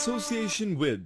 association with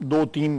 2-3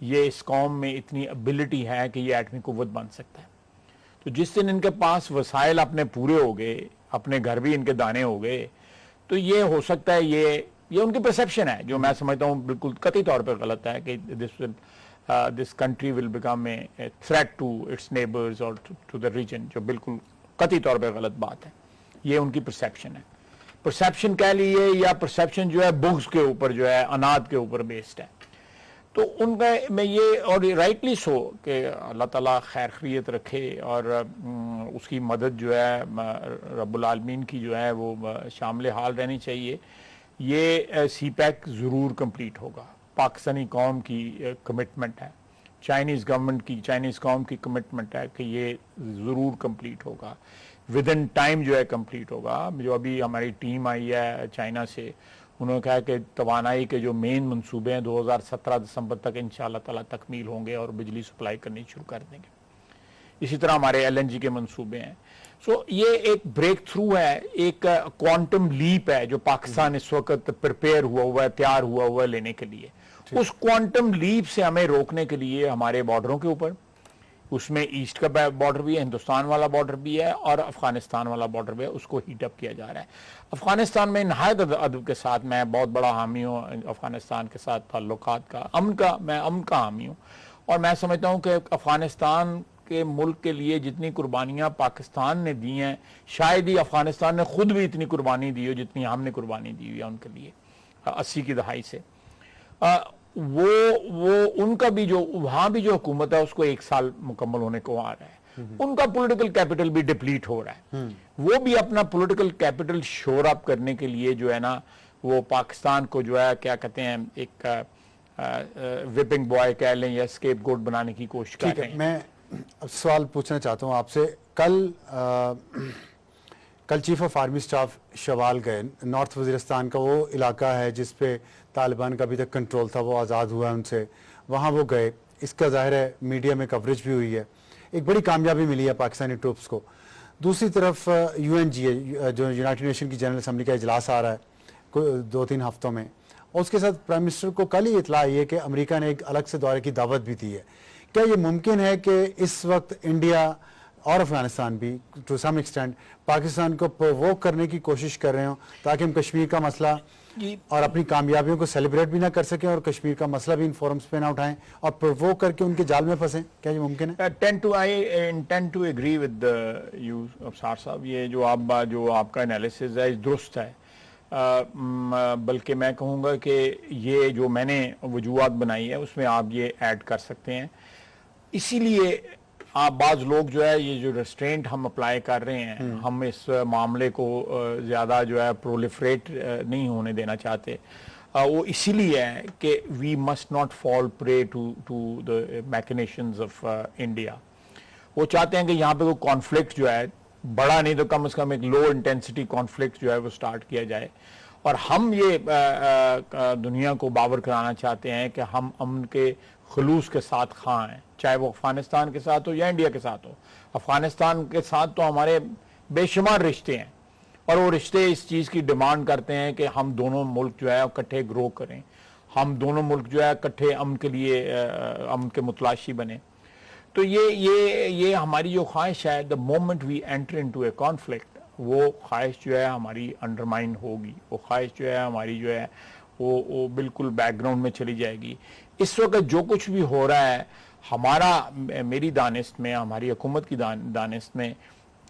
یہ اس قوم میں اتنی ابیلٹی ہے کہ یہ ایٹمی قوت بن سکتا ہے. تو جس دن ان کے پاس وسائل اپنے پورے ہو گئے, اپنے گھر بھی ان کے دانے ہو گئے, تو یہ ہو سکتا ہے یہ ان کی پرسیپشن ہے جو میں سمجھتا ہوں بالکل قطعی طور پہ غلط ہے کہ this country will become a threat to its neighbors or to the region, جو بالکل قطعی طور پہ غلط بات ہے. یہ ان کی پرسیپشن ہے. پرسیپشن کہہ لیے یا پرسیپشن جو ہے بغض کے اوپر جو ہے اناد کے اوپر بیسڈ ہے. تو ان کا میں یہ اور رائٹلی سو کہ اللہ تعالیٰ خیر خیریت رکھے اور اس کی مدد جو ہے رب العالمین کی جو ہے وہ شامل حال رہنی چاہیے. یہ سی پیک ضرور کمپلیٹ ہوگا. پاکستانی قوم کی کمٹمنٹ ہے, چائنیز گورنمنٹ کی, چائنیز قوم کی کمٹمنٹ ہے کہ یہ ضرور کمپلیٹ ہوگا, ود ان ٹائم جو ہے کمپلیٹ ہوگا. جو ابھی ہماری ٹیم آئی ہے چائنا سے, انہوں نے کہا کہ توانائی کے جو مین منصوبے ہیں 2017 دسمبر تک انشاءاللہ تعالیٰ تکمیل ہوں گے اور بجلی سپلائی کرنی شروع کر دیں گے. اسی طرح ہمارے LNG کے منصوبے ہیں. سو یہ ایک بریک تھرو ہے, ایک کوانٹم لیپ ہے جو پاکستان اس وقت پریپیئر ہوا ہے, تیار ہوا ہے لینے کے لیے. اس کوانٹم لیپ سے ہمیں روکنے کے لیے ہمارے بارڈروں کے اوپر, اس میں ایسٹ کا بارڈر بھی ہے, ہندوستان والا بارڈر بھی ہے اور افغانستان والا بارڈر بھی ہے, اس کو ہیٹ اپ کیا جا رہا ہے. افغانستان میں نہایت ادب کے ساتھ, میں بہت بڑا حامی ہوں افغانستان کے ساتھ تعلقات کا, میں امن کا حامی ہوں, اور میں سمجھتا ہوں کہ افغانستان کے ملک کے لیے جتنی قربانیاں پاکستان نے دی ہیں, شاید ہی افغانستان نے خود بھی اتنی قربانی دی ہو جتنی ہم نے قربانی دی ہوئی ہے ان کے لیے 80 کی دہائی سے. وہ ان کا بھی جو وہاں بھی جو حکومت ہے اس کو 1 سال مکمل ہونے کو آ رہا ہے, ان کا پولیٹیکل کیپٹل بھی ڈپلیٹ ہو رہا ہے. وہ بھی اپنا پولیٹیکل کیپٹل شور اپ کرنے کے لیے جو ہے نا وہ پاکستان کو جو ہے کیا کہتے ہیں ایک وپنگ بوائے کہہ لیں یا اسکیپ گوٹ بنانے کی کوشش کر رہے ہیں. میں سوال پوچھنا چاہتا ہوں آپ سے. کل چیف آف آرمی سٹاف شوال گئے, نارتھ وزیرستان کا وہ علاقہ ہے جس پہ طالبان کا ابھی تک کنٹرول تھا, وہ آزاد ہوا ہے ان سے, وہاں وہ گئے. اس کا ظاہر ہے میڈیا میں کوریج بھی ہوئی ہے, ایک بڑی کامیابی ملی ہے پاکستانی ٹروپس کو. دوسری طرف UNGA جو یونائٹڈ نیشن کی جنرل اسمبلی کا اجلاس آ رہا ہے 2-3 ہفتوں میں, اور اس کے ساتھ پرائم منسٹر کو کل ہی اطلاع آئی ہے کہ امریکہ نے ایک الگ سے دورے کی دعوت بھی دی ہے. کیا یہ ممکن ہے کہ اس وقت انڈیا اور افغانستان بھی ٹو سم ایکسٹینٹ پاکستان کو پرووک کرنے کی کوشش کر رہے ہوں تاکہ ہم کشمیر کا مسئلہ اور اپنی کامیابیوں کو سیلیبریٹ بھی نہ کر سکیں اور کشمیر کا مسئلہ بھی ان فورمز پہ نہ اٹھائیں اور پرووک کر کے ان کے جال میں پھنسیں؟ کیا یہ ممکن ہے؟ I intend to agree with you Afsar صاحب. یہ جو آپ کا انالیسز ہے درست ہے, بلکہ میں کہوں گا کہ یہ جو میں نے وجوہات بنائی ہے اس میں آپ یہ ایڈ کر سکتے ہیں. اسی لیے آپ بعض لوگ جو ہے یہ جو ریسٹرینٹ ہم اپلائی کر رہے ہیں, ہم اس معاملے کو زیادہ جو ہے پرولیفریٹ نہیں ہونے دینا چاہتے, وہ اسی لیے ہے کہ we must not fall prey to the machinations of India. وہ چاہتے ہیں کہ یہاں پہ کوئی کانفلکٹ جو ہے بڑا نہیں تو کم از کم ایک لو انٹینسٹی کانفلکٹ جو ہے وہ سٹارٹ کیا جائے, اور ہم یہ دنیا کو باور کرانا چاہتے ہیں کہ ہم امن کے خلوص کے ساتھ خواہ ہیں, چاہے وہ افغانستان کے ساتھ ہو یا انڈیا کے ساتھ ہو. افغانستان کے ساتھ تو ہمارے بے شمار رشتے ہیں, اور وہ رشتے اس چیز کی ڈیمانڈ کرتے ہیں کہ ہم دونوں ملک جو ہے اکٹھے گرو کریں, ہم دونوں ملک جو ہے اکٹھے امن کے لیے امن کے متلاشی بنیں. تو یہ ہماری جو خواہش ہے, the moment we enter into a conflict, وہ خواہش جو ہے ہماری انڈرمائن ہوگی, وہ خواہش جو ہے ہماری جو ہے وہ بالکل بیک گراؤنڈ میں چلی جائے گی. اس وقت جو کچھ بھی ہو رہا ہے میری دانست میں, ہماری حکومت کی دانست میں,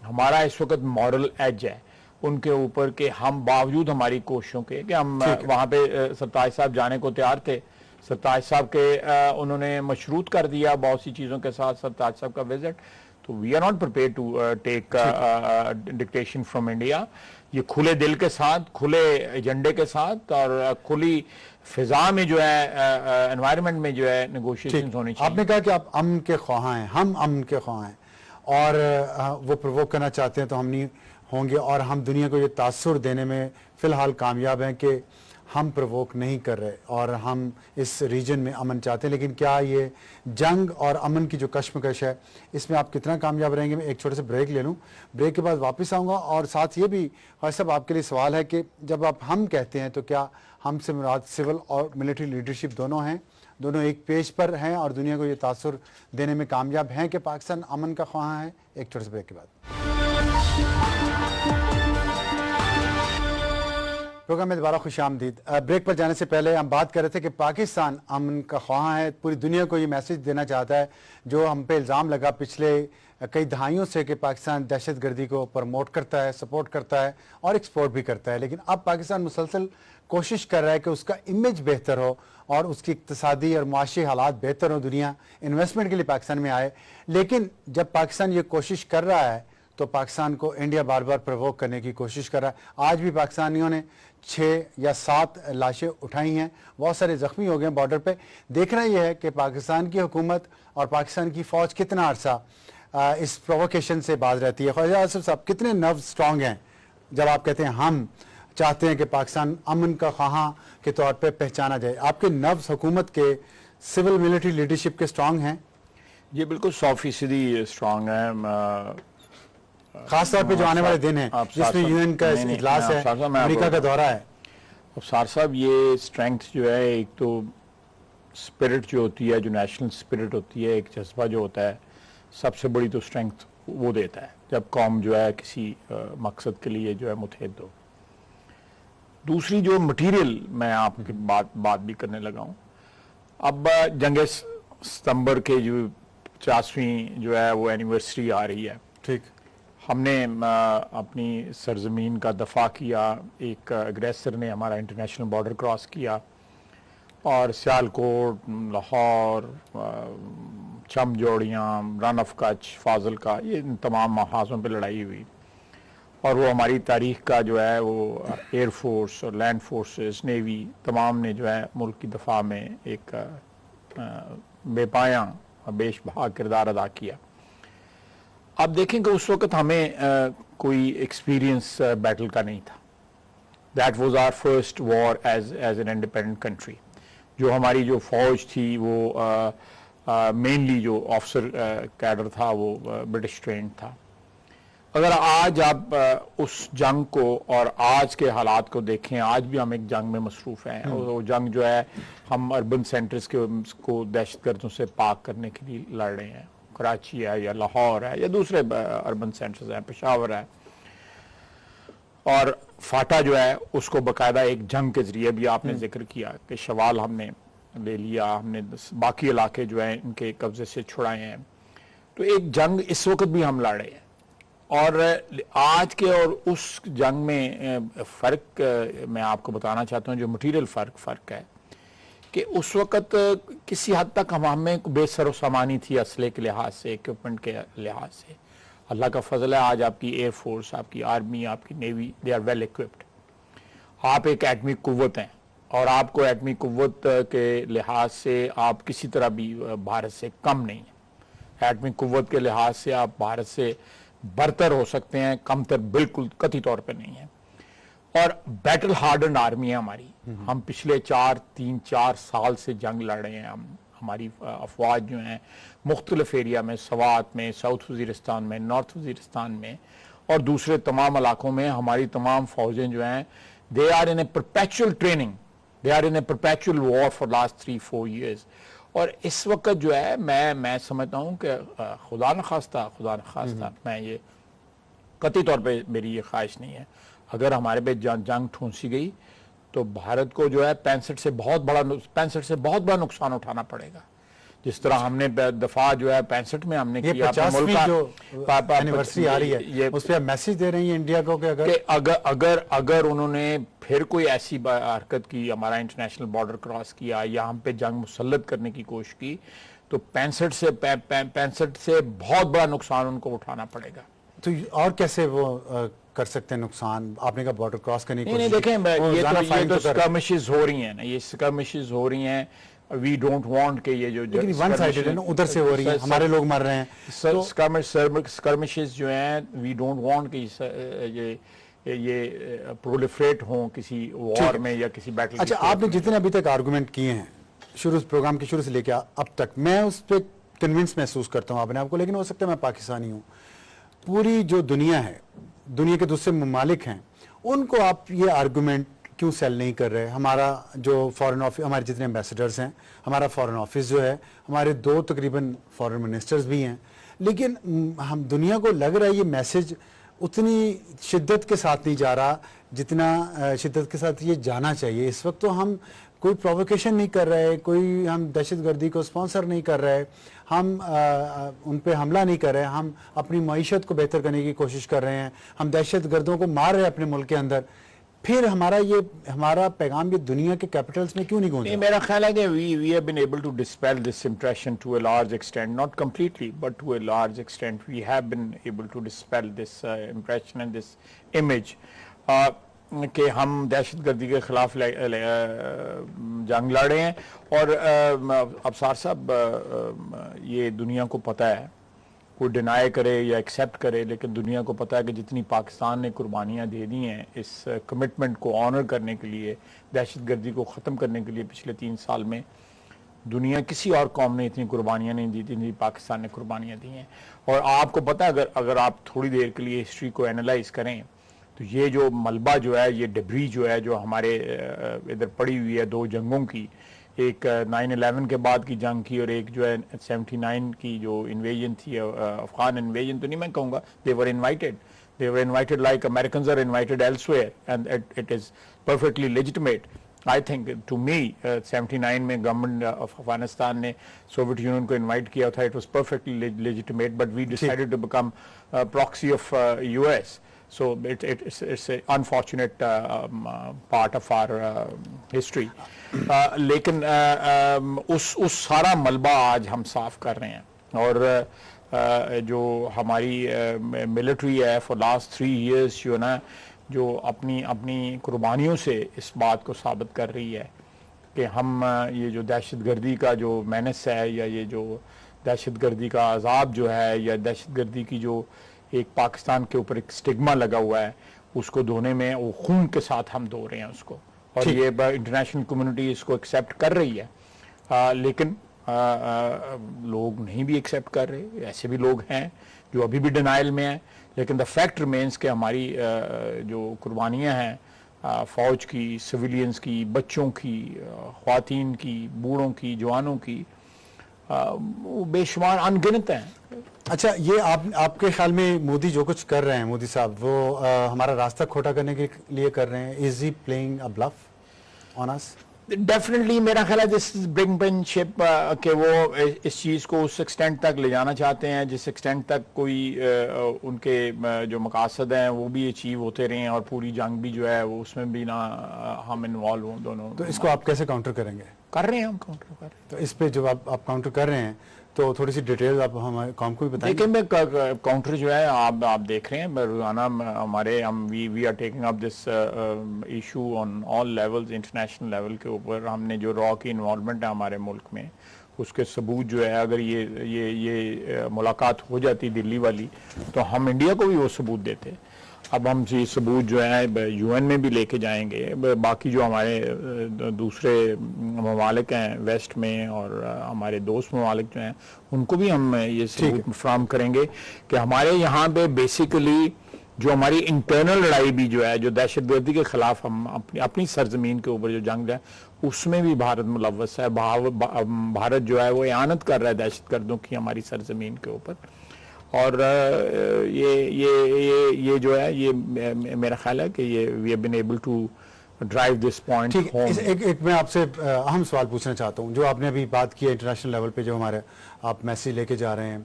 ہمارا اس وقت مورل ایج ہے ان کے اوپر کہ ہم باوجود ہماری کوششوں کے کہ ہم وہاں پہ سرتاج صاحب جانے کو تیار تھے, سرتاج صاحب کے انہوں نے مشروط کر دیا بہت سی چیزوں کے ساتھ سرتاج صاحب کا وزٹ, تو we are not prepare to take dictation from India. یہ کھلے دل کے ساتھ, کھلے ایجنڈے کے ساتھ اور کھلی فضا میں جو ہے انوائرمنٹ میں جو ہے نیگوشیشنز ہونی چاہیے. آپ نے کہا کہ آپ امن کے خواہاں ہیں, ہم امن کے خواہاں ہیں, اور وہ پرووک کرنا چاہتے ہیں تو ہم نہیں ہوں گے, اور ہم دنیا کو یہ تاثر دینے میں فی الحال کامیاب ہیں کہ ہم پرووک نہیں کر رہے اور ہم اس ریجن میں امن چاہتے ہیں. لیکن کیا یہ جنگ اور امن کی جو کشمکش ہے اس میں آپ کتنا کامیاب رہیں گے؟ میں ایک چھوٹے سے بریک لے لوں, بریک کے بعد واپس آؤں گا. اور ساتھ یہ بھی خواجہ صاحب آپ کے لیے سوال ہے کہ جب آپ ہم کہتے ہیں تو کیا ہم سے مراد سول اور ملٹری لیڈرشپ دونوں ہیں دونوں ایک پیج پر ہیں اور دنیا کو یہ تاثر دینے میں کامیاب ہیں کہ پاکستان امن کا خواہاں ہے. ایک چھوٹے سے بریک کے بعد پروگرام میں دوبارہ خوش آمدید. بریک پر جانے سے پہلے ہم بات کر رہے تھے کہ پاکستان امن کا خواہاں ہے. پوری دنیا کو یہ میسج دینا چاہتا ہے جو ہم پہ الزام لگا پچھلے کئی دہائیوں سے کہ پاکستان دہشت گردی کو پروموٹ کرتا ہے, سپورٹ کرتا ہے اور ایکسپورٹ بھی کرتا ہے. لیکن اب پاکستان مسلسل کوشش کر رہا ہے کہ اس کا امیج بہتر ہو اور اس کی اقتصادی اور معاشی حالات بہتر ہوں, دنیا انویسٹمنٹ کے لیے پاکستان میں آئے. لیکن جب پاکستان یہ کوشش کر رہا ہے تو پاکستان کو انڈیا بار بار پرووک کرنے کی کوشش کر رہا ہے. آج بھی پاکستانیوں نے 6 یا 7 لاشیں اٹھائی ہیں, بہت سارے زخمی ہو گئے ہیں بارڈر پہ. دیکھنا یہ ہے کہ پاکستان کی حکومت اور پاکستان کی فوج کتنا عرصہ اس پرووکیشن سے باز رہتی ہے. خواجہ آصف صاحب, کتنے نرو سٹرونگ ہیں جب آپ کہتے ہیں ہم چاہتے ہیں کہ پاکستان امن کا خواہاں کے طور پہ پہچانا جائے؟ آپ کے نروز حکومت کے سول ملٹری لیڈرشپ کے سٹرونگ ہیں؟ یہ بالکل 100% سٹرونگ ہے, خاص طور پہ جو آنے والے دن ہیں جس میں UN کا اجلاس ہے, امریکہ کا دورہ ہے. افسار صاحب, یہ اسٹرینگتھ جو ہے, ایک تو اسپرٹ جو ہوتی ہے, جو نیشنل اسپرٹ ہوتی ہے, ایک جذبہ جو ہوتا ہے, سب سے بڑی تو اسٹرینگتھ وہ دیتا ہے جب قوم جو ہے کسی مقصد کے لیے جو ہے متحد ہو. دوسری جو مٹیریل میں آپ کی بات بھی کرنے لگا ہوں, اب جنگ ستمبر کے جو 50ویں جو ہے وہ اینیورسری آ رہی ہے. ٹھیک, ہم نے اپنی سرزمین کا دفاع کیا, ایک اگریسر نے ہمارا انٹرنیشنل بارڈر کراس کیا اور سیالکوٹ, لاہور, چم جوڑیاں, رن آف کچھ, فاضل کا, یہ ان تمام محاذوں پہ لڑائی ہوئی. اور وہ ہماری تاریخ کا جو ہے وہ ایئر فورس اور لینڈ فورسز, نیوی, تمام نے جو ہے ملک کی دفاع میں ایک بے پایاں بیش بہا کردار ادا کیا. آپ دیکھیں کہ اس وقت ہمیں کوئی ایکسپیرینس بیٹل کا نہیں تھا. That was our first war as an independent country. جو ہماری جو فوج تھی وہ مینلی جو آفسر کیڈر تھا وہ برٹش ٹرینڈ تھا. اگر آج آپ اس جنگ کو اور آج کے حالات کو دیکھیں, آج بھی ہم ایک جنگ میں مصروف ہیں. وہ جنگ جو ہے ہم اربن سینٹرز کو دہشت گردوں سے پاک کرنے کے لیے لڑ رہے ہیں. کراچی ہے یا لاہور ہے یا دوسرے اربن سینٹرز ہیں, پشاور ہے. اور فاٹا جو ہے اس کو باقاعدہ ایک جنگ کے ذریعے بھی آپ نے ذکر کیا کہ شوال ہم نے لے لیا, ہم نے باقی علاقے جو ہیں ان کے قبضے سے چھڑائے ہیں. تو ایک جنگ اس وقت بھی ہم لڑ رہے ہیں. اور آج کے اور اس جنگ میں فرق میں آپ کو بتانا چاہتا ہوں, جو مٹیریل فرق ہے کہ اس وقت کسی حد تک ہمیں بے سر و سامانی تھی اسلحے کے لحاظ سے, ایکوپمنٹ کے لحاظ سے. اللہ کا فضل ہے, آج آپ کی ایئر فورس, آپ کی آرمی, آپ کی navy, they are well equipped. آپ ایک ایٹمی قوت ہیں اور آپ کو ایٹمی قوت کے لحاظ سے آپ کسی طرح بھی بھارت سے کم نہیں ہیں. ایٹمی قوت کے لحاظ سے آپ بھارت سے برتر ہو سکتے ہیں, کم تر بالکل قطعی طور پہ نہیں ہے. اور بیٹل ہارڈنڈ آرمی ہے ہماری. ہم پچھلے 3-4 سال سے جنگ لڑ رہے ہیں. ہماری افواج جو ہیں مختلف ایریا میں, سوات میں, ساؤتھ وزیرستان میں, نارتھ وزیرستان میں اور دوسرے تمام علاقوں میں ہماری تمام فوجیں جو ہیں they are in a perpetual training, they are in a perpetual war for last 3-4 years. اور اس وقت جو ہے میں سمجھتا ہوں کہ خدا نخواستہ میں یہ قطعی طور پہ میری یہ خواہش نہیں ہے, اگر ہمارے پہ جنگ ٹھونسی گئی تو بھارت کو جو ہے 65 سے بہت بڑا نقصان اٹھانا پڑے گا. جس طرح ہم نے دفاع جو ہے 65 میں ہم نے کیا, 50ویں جو اینیورسری آ رہی ہے اس پہ میسج دے رہی ہیں انڈیا کو کہ اگر انہوں نے پھر کوئی ایسی حرکت کی, ہمارا انٹرنیشنل بارڈر کراس کیا یا ہم پہ جنگ مسلط کرنے کی کوشش کی, تو 65 سے بہت بڑا نقصان ان کو اٹھانا پڑے گا. تو اور کیسے وہ کر سکتے ہیں نقصان؟ آپ نے کہا بارڈر کراس کرنے کی نہیں دیکھیں, یہ تو سکرمشز ہو رہی ہیں نا, یہ سکرمشز ہو رہی ہیں. وی ڈونٹ وانٹ کہ یہ جو ون سائیڈڈ ہے نا, ادھر سے ہو رہی ہے, ہمارے لوگ مر رہے ہیں. سکرمشز جو ہیں وی ڈونٹ وانٹ کہ یہ پرولیفریٹ ہوں کسی وار میں یا کسی بیٹل. اچھا, آپ نے جتنے ابھی تک آرگومنٹ کیے ہیں پروگرام کے شروع سے لے کے اب تک, میں اس پہ کنونس محسوس کرتا ہوں اپنے آپ کو, لیکن ہو سکتا ہے میں پاکستانی ہوں. پوری جو دنیا ہے, دنیا کے دوسرے ممالک ہیں, ان کو آپ یہ آرگومنٹ کیوں سیل نہیں کر رہے. ہمارا جو فارن آفس, ہمارے جتنے ایمبیسڈرز ہیں, ہمارا فارن آفس جو ہے, ہمارے 2 تقریباً فارن منسٹرز بھی ہیں, لیکن ہم دنیا کو لگ رہا ہے یہ میسج اتنی شدت کے ساتھ نہیں جا رہا جتنا شدت کے ساتھ یہ جانا چاہیے. اس وقت تو ہم کوئی پروووکیشن نہیں کر رہے, کوئی ہم دہشت گردی کو اسپانسر نہیں کر رہے, ہم ان پہ حملہ نہیں کر رہے, ہم اپنی معیشت کو بہتر کرنے کی کوشش کر رہے ہیں, ہم دہشت گردوں کو مار رہے ہیں اپنے ملک کے اندر. پھر ہمارا پیغام یہ دنیا کے کیپٹلز میں کیوں نہیں گونجا؟ میرا خیال ہے کہ we have been able to dispel this impression to a large extent, not completely but to a large extent we have been able to dispel this impression and this image کہ ہم دہشت گردی کے خلاف جنگ لڑ رہے ہیں. اور ابصار صاحب یہ دنیا کو پتہ ہے, کوئی ڈینائی کرے یا ایکسیپٹ کرے, لیکن دنیا کو پتہ ہے کہ جتنی پاکستان نے قربانیاں دے دی ہیں اس کمٹمنٹ کو آنر کرنے کے لیے, دہشت گردی کو ختم کرنے کے لیے پچھلے 3 سال میں, دنیا کسی اور قوم نے اتنی قربانیاں نہیں دی تھیں, پاکستان نے قربانیاں دی ہیں. اور آپ کو پتہ ہے اگر آپ تھوڑی دیر کے لیے ہسٹری کو اینالائز کریں تو یہ جو ملبہ جو ہے, یہ ڈبری جو ہے جو ہمارے ادھر پڑی ہوئی ہے 2 جنگوں کی, ایک 9/11 کے بعد کی جنگ کی اور ایک جو ہے 79 کی جو انویژن تھی, افغان انویژن تو نہیں میں کہوں گا, they were invited like Americans are invited elsewhere and it is perfectly legitimate. I think to me 79 میں گورنمنٹ آف افغانستان نے سوویت یونین کو انوائٹ کیا تھا, it was perfectly legitimate but we decided to become proxy of US. So it's an unfortunate part of our history. لیکن اس سارا ملبہ آج ہم صاف کر رہے ہیں, اور جو ہماری ملٹری ہے for last 3 years جو نا جو اپنی قربانیوں سے اس بات کو ثابت کر رہی ہے کہ ہم یہ جو دہشت گردی کا جو مینس ہے, یا یہ جو دہشت گردی کا عذاب جو ہے, یا دہشت گردی کی جو ایک پاکستان کے اوپر ایک سٹگما لگا ہوا ہے, اس کو دھونے میں وہ خون کے ساتھ ہم دھو رہے ہیں اس کو, اور یہ انٹرنیشنل کمیونٹی اس کو ایکسیپٹ کر رہی ہے. لیکن لوگ نہیں بھی ایکسیپٹ کر رہے, ایسے بھی لوگ ہیں جو ابھی بھی ڈینائل میں ہیں. لیکن دا فیکٹ ریمینس کہ ہماری جو قربانیاں ہیں فوج کی, سویلینز کی, بچوں کی, خواتین کی, بوڑھوں کی, جوانوں کی, وہ بے شمار انگنت ہیں. اچھا, یہ آپ کے خیال میں مودی جو کچھ کر رہے ہیں, مودی صاحب وہ ہمارا راستہ کھوٹا کرنے کے لیے کر رہے ہیں؟ Is he playing a bluff on us? Definitely میرا خیال ہے دس برنکمینشپ کہ وہ اس چیز کو اس ایکسٹینٹ تک لے جانا چاہتے ہیں جس ایکسٹینٹ تک کوئی ان کے جو مقاصد ہیں وہ بھی اچیو ہوتے رہے ہیں, اور پوری جنگ بھی جو ہے وہ اس میں بھی نہ ہم انوالو ہوں دونوں. تو اس کو آپ کیسے کاؤنٹر کریں گے؟ کر رہے ہیں ہم, کاؤنٹر کر رہے ہیں. تو اس پہ جو آپ کاؤنٹر کر رہے ہیں تو تھوڑی سی ڈیٹیل آپ ہمارے قوم کو بھی بتائیں. دیکھیں میں کاؤنٹر جو ہے آپ دیکھ رہے ہیں روزانہ ہمارے we are taking up this issue on all levels, international level کے اوپر. ہم نے جو را کی انوالومنٹ ہے ہمارے ملک میں اس کے ثبوت جو ہے, اگر یہ ملاقات ہو جاتی دلی والی تو ہم انڈیا کو بھی وہ ثبوت دیتے. اب ہم یہ ثبوت جو ہے یو این میں بھی لے کے جائیں گے, باقی جو ہمارے دوسرے ممالک ہیں ویسٹ میں اور ہمارے دوست ممالک جو ہیں ان کو بھی ہم یہ ثبوت فراہم کریں گے کہ ہمارے یہاں پہ بیسیکلی جو ہماری انٹرنل لڑائی بھی جو ہے, جو دہشت گردی کے خلاف ہم اپنی سرزمین کے اوپر جو جنگ ہے اس میں بھی بھارت ملوث ہے. بھارت جو ہے وہ اعانت کر رہا ہے دہشت گردوں کی ہماری سرزمین کے اوپر. اور یہ جو ہے یہ میرا خیال ہے کہ یہ we have been able to drive this point home. ایک میں آپ سے اہم سوال پوچھنا چاہتا ہوں, جو آپ نے ابھی بات کی ہے انٹرنیشنل لیول پہ جو ہمارے آپ میسیج لے کے جا رہے ہیں,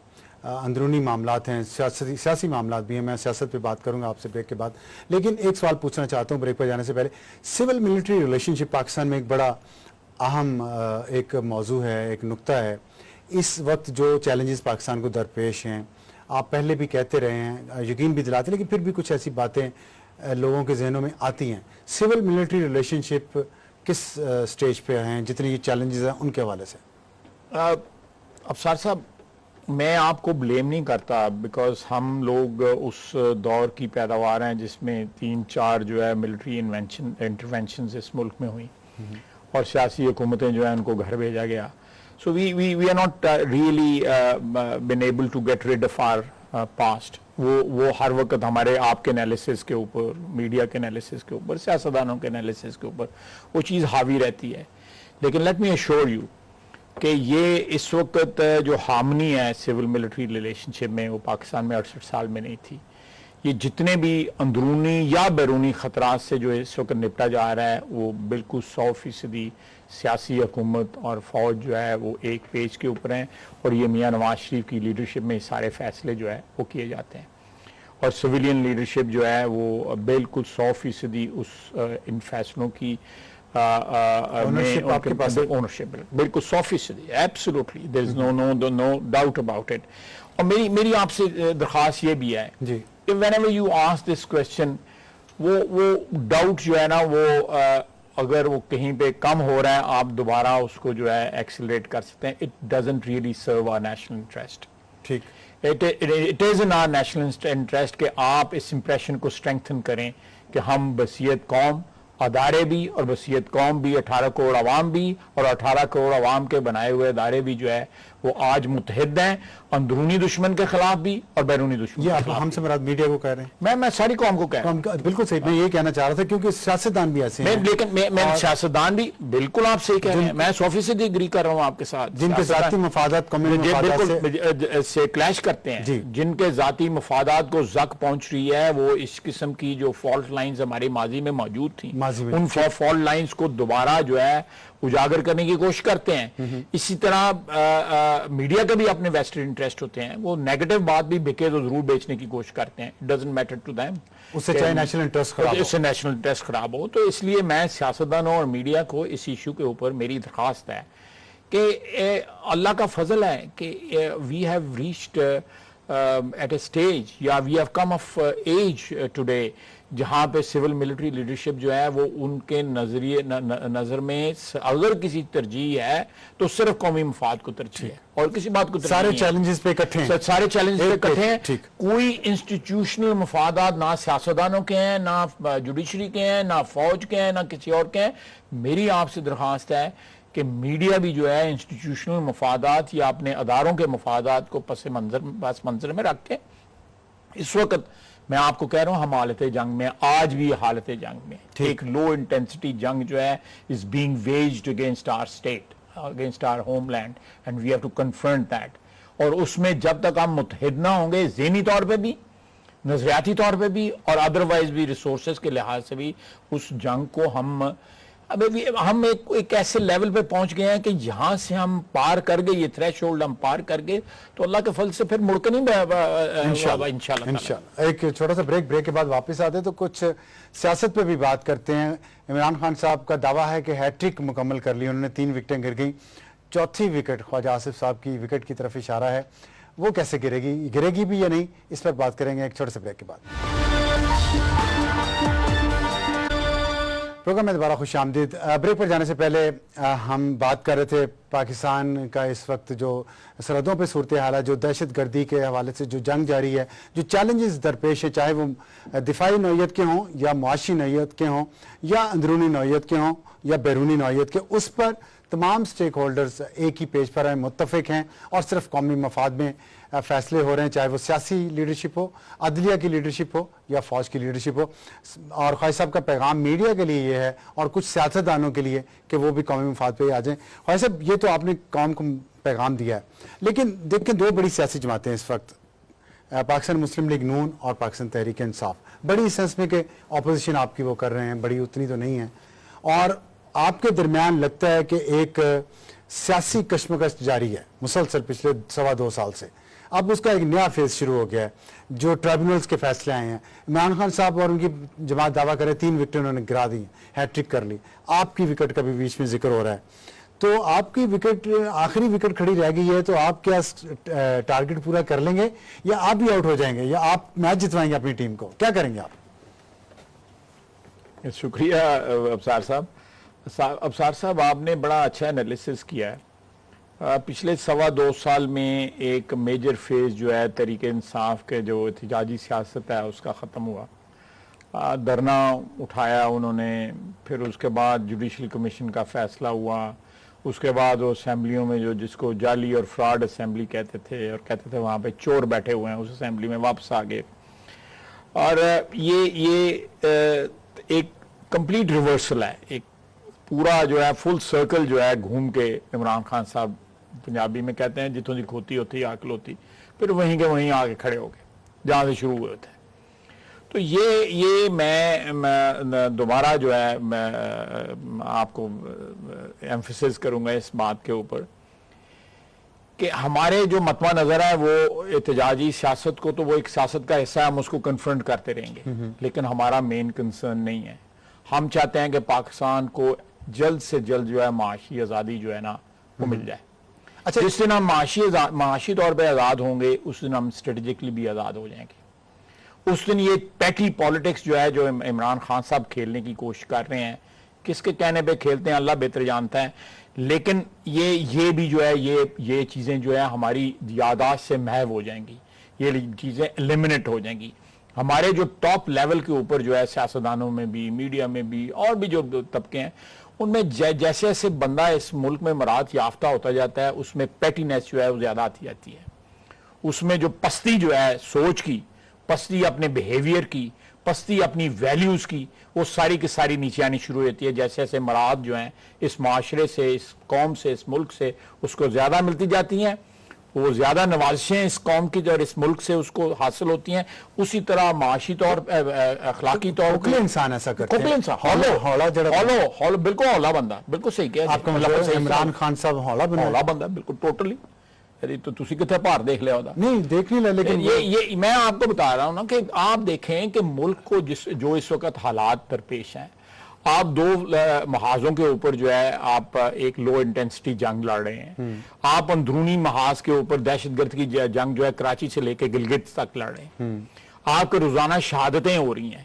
اندرونی معاملات ہیں, سیاسی معاملات بھی ہیں. میں سیاست پہ بات کروں گا آپ سے بریک کے بعد, لیکن ایک سوال پوچھنا چاہتا ہوں بریک پہ جانے سے پہلے. سول ملٹری ریلیشن شپ پاکستان میں ایک بڑا اہم ایک موضوع ہے, ایک نقطہ ہے. اس وقت جو چیلنجز پاکستان کو درپیش ہیں, آپ پہلے بھی کہتے رہے ہیں, یقین بھی دلاتے, لیکن پھر بھی کچھ ایسی باتیں لوگوں کے ذہنوں میں آتی ہیں. سول ملٹری ریلیشن شپ کس سٹیج پہ ہیں جتنی یہ چیلنجز ہیں ان کے حوالے سے؟ ابصار صاحب میں آپ کو بلیم نہیں کرتا, بیکاز ہم لوگ اس دور کی پیداوار ہیں جس میں 3-4 جو ہے ملٹری انٹرونشنز اس ملک میں ہوئی اور سیاسی حکومتیں جو ہیں ان کو گھر بھیجا گیا. So we are not really been able to get rid of our past. وہ ہر وقت ہمارے آپ کے انالیسس کے اوپر, میڈیا کے انالیسس کے اوپر, سیاستدانوں کے انالیسس کے اوپر وہ چیز حاوی رہتی ہے. لیکن لیٹ می ایشور یو کہ یہ اس وقت جو ہارمنی ہے سول ملٹری ریلیشن شپ میں, وہ پاکستان میں 68 سال میں نہیں تھی. یہ جتنے بھی اندرونی یا بیرونی خطرات سے جو اس وقت نپٹا جا رہا ہے, وہ بالکل 100% سیاسی حکومت اور فوج جو ہے وہ ایک پیج کے اوپر ہیں, اور یہ میاں نواز شریف کی لیڈرشپ میں سارے فیصلے جو ہے وہ کیے جاتے ہیں. اور سویلین لیڈرشپ جو ہے وہ بالکل 100% ان فیصلوں کی اونرشپ بالکل 100%, absolutely, there is no doubt about it. اور میری آپ سے درخواست یہ بھی ہے جی, whenever you ask this question, وہ ڈاؤٹ جو ہے نا, وہ اگر وہ کہیں پہ کم ہو رہا ہے, آپ دوبارہ اس کو جو ہے ایکسلریٹ کر سکتے ہیں. It doesn't really serve our national interest. ٹھیک, It is in our national interest کہ آپ اس امپریشن کو اسٹرینگتھن کریں کہ ہم بصیرت قوم ادارے بھی, اور بصیرت قوم بھی 18 کروڑ عوام بھی, اور 18 کروڑ عوام کے بنائے ہوئے ادارے بھی جو ہے وہ آج متحد ہیں, اندرونی دشمن کے خلاف بھی اور بیرونی دشمن یہ کے آپ خلاف ہم سے مراد میڈیا کو کہہ رہے ہیں؟ میں ساری قوم کو کہہ رہا ہوں. بالکل صحیح, میں یہ کہنا چاہ رہا تھا کیونکہ سیاستدان بھی ایسے ہیں, لیکن میں سیاستدان بھی بالکل آپ صحیح کہہ رہے ہیں, میں 100% ایگری کر رہا ہوں آپ کے ساتھ. جن کے ذاتی مفادات قومی مفادات سے کلیش کرتے ہیں, جن کے ذاتی مفادات کو زک پہنچ رہی ہے, وہ اس قسم کی جو فالٹ لائنز ہمارے ماضی میں موجود تھیں, ان فالٹ لائنز کو دوبارہ جو ہے اجاگر کرنے کی کوشش کرتے ہیں. اسی طرح میڈیا کا بھی اپنے ویسٹڈ انٹرسٹ ہوتے ہیں, وہ نیگیٹو بات بھی بکے تو ضرور بیچنے کی کوشش کرتے ہیں. It doesn't matter to them. اس سے چاہے نیشنل انٹرسٹ خراب ہو. تو اس لیے میں سیاستدانوں اور میڈیا کو اس ایشو کے اوپر میری درخواست ہے کہ اللہ کا فضل ہے کہ we have reached at a stage, یا we have come of age today, جہاں پہ سول ملٹری لیڈرشپ جو ہے وہ ان کے نظر میں اگر کسی ترجیح ہے تو صرف قومی مفاد کو ترجیح ہے, اور کسی بات کو سارے چیلنجز پہ اکٹھے ہیں, سارے چیلنجز پہ اکٹھے ہیں. کوئی انسٹیٹیوشنل مفادات نہ سیاستدانوں کے ہیں, نہ جوڈیشری کے ہیں, نہ فوج کے ہیں, نہ کسی اور کے ہیں. میری آپ سے درخواست ہے کہ میڈیا بھی جو ہے انسٹیٹیوشنل مفادات یا اپنے اداروں کے مفادات کو پس منظر میں رکھ کے, اس وقت میں آپ کو کہہ رہا ہوں ہم حالت جنگ میں, آج بھی حالت جنگ میں, ایک لو انٹینسٹی جنگ جو ہے is being waged against our state, against our homeland, and we have to confront that. اور اس میں جب تک ہم متحد نہ ہوں گے, ذہنی طور پہ بھی, نظریاتی طور پہ بھی, اور ادروائز بھی ریسورسز کے لحاظ سے بھی, اس جنگ کو ہم ایک ایسے لیول پہ پہنچ گئے ہیں کہ یہاں سے ہم پار کر گئے, یہ تھریش ہولڈ ہم پار کر گئے, تو اللہ کے فضل سے پھر مڑ کے نہیں انشاءاللہ. ایک چھوٹا سا بریک کے بعد واپس آتے تو کچھ سیاست پہ بھی بات کرتے ہیں. عمران خان صاحب کا دعویٰ ہے کہ ہیٹرک مکمل کر لی, انہوں نے 3 وکٹیں گر گئیں, چوتھی وکٹ خواجہ آصف صاحب کی وکٹ کی طرف اشارہ ہے, وہ کیسے گرے گی بھی یا نہیں, اس پر بات کریں گے ایک چھوٹے سے بریک کے بعد. پروگرام میں دوبارہ خوش آمدید. بریک پر جانے سے پہلے ہم بات کر رہے تھے پاکستان کا اس وقت جو سرحدوں پہ صورتحال ہے, جو دہشت گردی کے حوالے سے جو جنگ جاری ہے, جو چیلنجز درپیش ہے, چاہے وہ دفاعی نوعیت کے ہوں یا معاشی نوعیت کے ہوں یا اندرونی نوعیت کے ہوں یا بیرونی نوعیت کے, اس پر تمام سٹیک ہولڈرز ایک ہی پیج پر ہیں, متفق ہیں, اور صرف قومی مفاد میں فیصلے ہو رہے ہیں, چاہے وہ سیاسی لیڈرشپ ہو, عدلیہ کی لیڈرشپ ہو یا فوج کی لیڈرشپ ہو. اور خواجہ صاحب کا پیغام میڈیا کے لیے یہ ہے اور کچھ سیاستدانوں کے لیے کہ وہ بھی قومی مفاد پہ ہی آ جائیں. خواجہ صاحب, یہ تو آپ نے قوم کو پیغام دیا ہے, لیکن دیکھیں 2 بڑی سیاسی جماعتیں اس وقت, پاکستان مسلم لیگ نون اور پاکستان تحریک انصاف, بڑی سینس میں کہ اپوزیشن آپ کی وہ کر رہے ہیں, بڑی اتنی تو نہیں ہے, اور آپ کے درمیان لگتا ہے کہ ایک سیاسی کشمکش جاری ہے مسلسل پچھلے 2.25 سال سے. اب اس کا ایک نیا فیز شروع ہو گیا ہے, جو ٹرائبونلز کے فیصلے آئے ہیں. عمران خان صاحب اور ان کی جماعت دعویٰ کرے 3 وکٹیں انہوں نے گرا دی, ہیٹرک کر لی. آپ کی وکٹ کا بھی بیچ میں ذکر ہو رہا ہے, تو آپ کی وکٹ آخری وکٹ کھڑی رہ گئی ہے, تو آپ کیا ٹارگٹ پورا کر لیں گے یا آپ بھی آؤٹ ہو جائیں گے, یا آپ میچ جتوائیں گے اپنی ٹیم کو, کیا کریں گے آپ؟ شکریہ ابصار صاحب. ابصار صاحب, آپ نے بڑا اچھا انالیسس کیا ہے. پچھلے 2.25 سال میں ایک میجر فیز جو ہے تحریک انصاف کے جو احتجاجی سیاست ہے اس کا ختم ہوا. دھرنا اٹھایا انہوں نے, پھر اس کے بعد جوڈیشل کمیشن کا فیصلہ ہوا, اس کے بعد وہ اسمبلیوں میں جو جس کو جعلی اور فراڈ اسمبلی کہتے تھے اور کہتے تھے وہاں پہ چور بیٹھے ہوئے ہیں، اس اسمبلی میں واپس آ گئے. اور یہ ایک کمپلیٹ ریورسل ہے، ایک پورا جو ہے فل سرکل جو ہے گھوم کے عمران خان صاحب پنجابی میں کہتے ہیں جتوں دی کھوتی ہوتی عقل ہوتی، پھر وہیں کے وہیں آ کے کھڑے ہو گئے جہاں سے شروع ہوئے تھے. تو یہ میں دوبارہ جو ہے میں آپ کو ایمفسس کروں گا اس بات کے اوپر کہ ہمارے جو متوع نظر ہے وہ احتجاجی سیاست کو تو وہ ایک سیاست کا حصہ ہے، ہم اس کو کنفرنٹ کرتے رہیں گے، لیکن ہمارا مین کنسرن نہیں ہے. ہم چاہتے ہیں کہ پاکستان کو جلد سے جلد جو ہے معاشی آزادی جو ہے نا وہ مل جائے. اچھا، جس دن ہم معاشی طور پہ آزاد ہوں گے اس دن ہم اسٹریٹجکلی بھی آزاد ہو جائیں گے. اس دن یہ پیٹی پالیٹکس جو ہے جو عمران خان صاحب کھیلنے کی کوشش کر رہے ہیں، کس کے کہنے پہ کھیلتے ہیں اللہ بہتر جانتا ہے، لیکن یہ بھی جو ہے یہ چیزیں جو ہے ہماری یادداشت سے محو ہو جائیں گی، یہ چیزیں ایلیمنیٹ ہو جائیں گی. ہمارے جو ٹاپ لیول کے اوپر جو ہے سیاستدانوں میں بھی، میڈیا میں بھی، اور بھی جو طبقے ہیں ان میں جیسے جیسے بندہ اس ملک میں مراد یافتہ ہوتا جاتا ہے اس میں پیٹینس جو ہے وہ زیادہ آتی جاتی ہے. اس میں جو پستی جو ہے سوچ کی، پستی اپنے بیہیویئر کی، پستی اپنی ویلیوز کی، وہ ساری کی ساری نیچے آنی شروع ہوتی ہے. جیسے جیسے مراد جو ہیں اس معاشرے سے، اس قوم سے، اس ملک سے اس کو زیادہ ملتی جاتی ہیں، وہ زیادہ نوازشیں اس قوم کی اور اس ملک سے اس کو حاصل ہوتی ہیں، اسی طرح معاشی طور اخلاقی طور پر انسان ایسا کرتے ہیں. ہولو بالکل ہولا بندہ، بالکل صحیح کہا آپ کا مطلب عمران خان صاحب ہولا بندہ بالکل ٹوٹلی. تو تسی کتنے بھار دیکھ لیا ہوتا؟ نہیں دیکھ نہیں لیا، لیکن یہ میں آپ کو بتا رہا ہوں نا کہ آپ دیکھیں کہ ملک کو جو اس وقت حالات درپیش ہیں، آپ دو محاذوں کے اوپر جو ہے آپ ایک لو انٹینسٹی جنگ لڑ رہے ہیں. آپ اندرونی محاذ کے اوپر دہشت گرد کی جنگ جو ہے کراچی سے لے کے گلگت تک لڑ رہے ہیں. آپ کے روزانہ شہادتیں ہو رہی ہیں،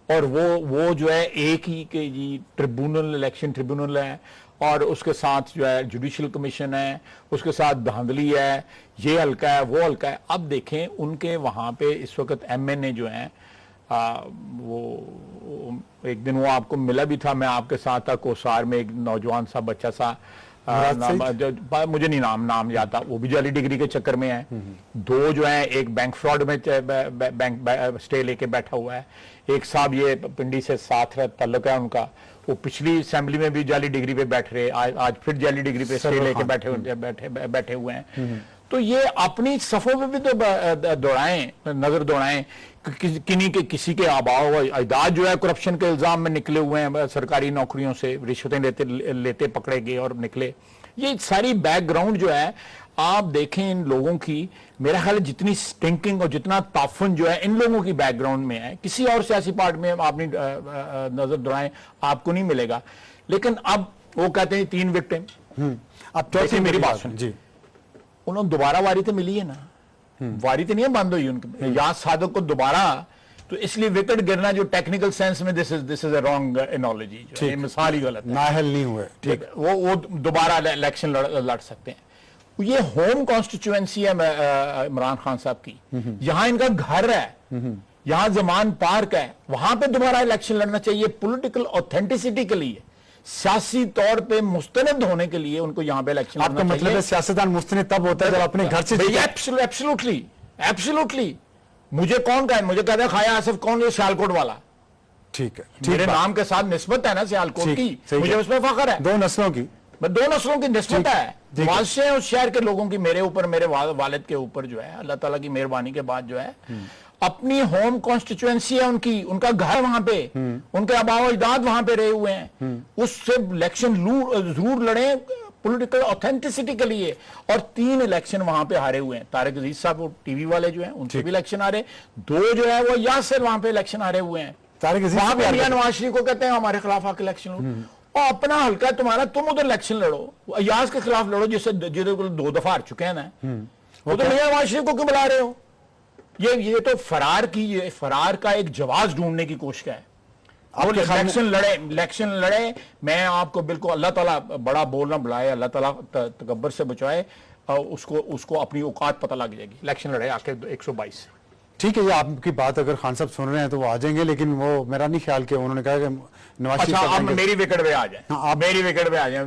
اور وہ جو ہے ایک ہی کہ جی ٹریبونل، الیکشن ٹریبونل ہے، اور اس کے ساتھ جو ہے جوڈیشل کمیشن ہے، اس کے ساتھ دھاندلی ہے، یہ حلقہ ہے وہ حلقہ ہے. اب دیکھیں ان کے وہاں پہ اس وقت ایم این اے جو ہیں وہ ایک دن وہ آپ کو ملا بھی تھا، میں آپ کے ساتھ تھا کوسار میں، ایک نوجوان سا بچہ سا مجھے نہیں نام یاد تھا، وہ بھی جعلی ڈگری کے چکر میں ہے. دو جو ہیں ایک بینک فراڈ میں بینک سٹے لے کے بیٹھا ہوا ہے، ایک صاحب یہ پنڈی سے ساتھ تعلق ہے ان کا، وہ پچھلی اسمبلی میں بھی جعلی ڈگری پہ بیٹھ رہے، آج پھر جعلی ڈگری پہ سٹے لے کے بیٹھے ہوئے ہیں. تو یہ اپنی صفوں پہ بھی تو دوڑائیں، نظر دوڑائیں. کسی کے آباء و اجداد جو ہے کرپشن کے الزام میں نکلے ہوئے ہیں، سرکاری نوکریوں سے رشوتیں لیتے پکڑے گئے اور نکلے. یہ ساری بیک گراؤنڈ جو ہے آپ دیکھیں ان لوگوں کی، میرا خیال ہے جتنی سٹنکنگ اور جتنا تعفن جو ہے ان لوگوں کی بیک گراؤنڈ میں ہے، کسی اور سیاسی پارٹ میں آپ نظر دوڑائیں آپ کو نہیں ملے گا. لیکن اب وہ کہتے ہیں 3 وکٹیں. اب چوتھی میری بات سن جی، انہوں نے دوبارہ واری تو ملی ہے نا، واری تو نہیں ہے بند ہوئی ان کی. یاد صادق کو دوبارہ، تو اس لیے وکٹ گرنا جو ٹیکنیکل سینس میں دس از اے رانگ انالوجی، مثال ہی غلط ہے، نااہل نہیں ہوئے. ٹھیک، وہ دوبارہ الیکشن لڑ سکتے ہیں. یہ ہوم کانسٹیچوئنسی ہے عمران خان صاحب کی، یہاں ان کا گھر ہے، یہاں زمان پارک ہے، وہاں پہ دوبارہ الیکشن لڑنا چاہیے. پولیٹیکل اوتھینٹسٹی کے لیے، سیاسی طور پہ مستند ہونے کے لیے ان کو یہاں پہ الیکشن آپ کا مطلب ہے سیاستدان مستند تب ہوتا ہے جب اپنے گھر سے ایبسولوٹلی. مجھے کون کہا ہے؟ مجھے کہتا ہے خواجہ آصف کون، یہ سیالکوٹ والا. ٹھیک ہے، میرے نام کے ساتھ نسبت ہے نا سیالکوٹ کی، مجھے اس میں فخر ہے. 2 نسلوں کی، 2 نسلوں کی نسبت ہے. معاشرے اس شہر کے لوگوں کی میرے اوپر، میرے والد کے اوپر جو ہے اللہ تعالیٰ کی مہربانی کے بعد جو ہے اپنی ہوم کانسٹیچوئنسی ہے ان کی، ان کا گھر وہاں پہ، ان کے آباء و اجداد وہاں پہ رہے ہوئے ہیں. اس سے الیکشن ضرور لڑیں پولیٹیکل اوتھینٹسٹی کے لیے. اور 3 الیکشن وہاں پہ ہارے ہوئے ہیں. طارق عزیز صاحب وہ ٹی وی والے جو ہیں ان سے بھی الیکشن ہارے. 2 جو ہے وہ یاسر وہاں پہ الیکشن ہارے ہوئے ہیں. طارق عزیز وہاں پہ میاں نواز شریف کو کہتے ہیں ہمارے خلاف آ کے الیکشن لڑو، اور اپنا حلقہ ہے تمہارا، تم ادھر الیکشن لڑو، ایاز کے خلاف لڑو جسے کو 2 دفعہ ہار چکے ہیں نا. ادھر میاں نواز شریف کو کیوں بلا رہے ہو؟ یہ تو فرار کا ایک جواز ڈھونڈنے کی کوشش ہے. الیکشن لڑے. میں آپ کو بالکل اللہ تعالیٰ بڑا بولنا بلائے، اللہ تعالیٰ تکبر سے بچائے، اس کو اپنی اوقات پتہ لگ جائے گی. الیکشن لڑے آ کے 122. ٹھیک ہے، یہ آپ کی بات اگر خان صاحب سن رہے ہیں تو وہ آ جائیں گے، لیکن وہ میرا نہیں خیال کہ انہوں نے کہا کہ نواز شریف. اچھا، آپ میری وکٹ پہ آ جائیں. آپ میری وکٹ پہ آ جائیں.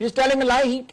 He's telling a lie.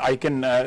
I can